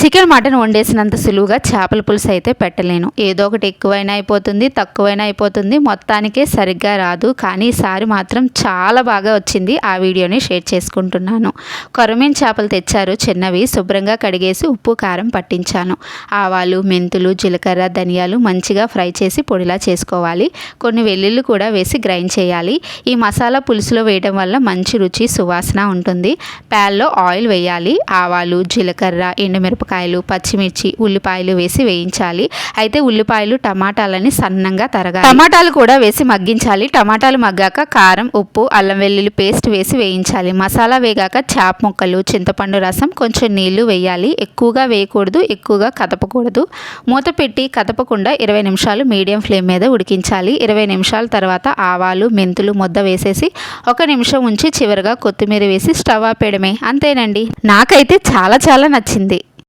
Chicken mutton వండేసినంత సులువుగా చేపల పులుసు అయితే పెట్టలేను. ఏదో ఒకటి ఎక్కువైనా అయిపోతుంది, తక్కువైనా అయిపోతుంది, మొత్తానికే సరిగ్గా రాదు. కానీ ఈసారి మాత్రం చాలా బాగా వచ్చింది. ఆ వీడియోని షేర్ చేసుకుంటున్నాను. కొరమీన్ చేపలు తెచ్చారు చిన్నవి. శుభ్రంగా కడిగేసి ఉప్పు కారం పట్టించాను. ఆవాలు, మెంతులు, జీలకర్ర, ధనియాలు మంచిగా ఫ్రై చేసి పొడిలా చేసుకోవాలి. కొన్ని వెల్లుల్లి కూడా వేసి గ్రైండ్ చేయాలి. ఈ మసాలా పులుసులో వేయడం వల్ల మంచి రుచి, సువాసన ఉంటుంది. ప్యాన్లో ఆయిల్ వేయాలి. ఆవాలు, జీలకర్ర, ఎండుమిరపకాయలు, పచ్చిమిర్చి, ఉల్లిపాయలు వేసి వేయించాలి. అయితే ఉల్లిపాయలు, టమాటాలని సన్నంగా తరగాలి. టమాటాలు కూడా వేసి మగ్గించాలి. టమాటాలు మగ్గాక కారం, ఉప్పు, అల్లం వెల్లుల్లి పేస్ట్ వేసి వేయించాలి. మసాలా వేగాక చేప ముక్కలు, చింతపండు రసం, కొంచెం నీళ్లు వేయాలి. ఎక్కువగా వేయకూడదు, ఎక్కువగా కదపకూడదు. మూత పెట్టి కదపకుండా 20 నిమిషాలు మీడియం ఫ్లేమ్ మీద ఉడికించాలి. 20 నిమిషాల తర్వాత ఆవాలు, మెంతులు ముద్ద వేసేసి 1 నిమిషం ఉంచి చివరిగా కొత్తిమీర వేసి స్టవ్ ఆపేయడమే. అంతేనండి. నాకైతే చాలా నచ్చింది.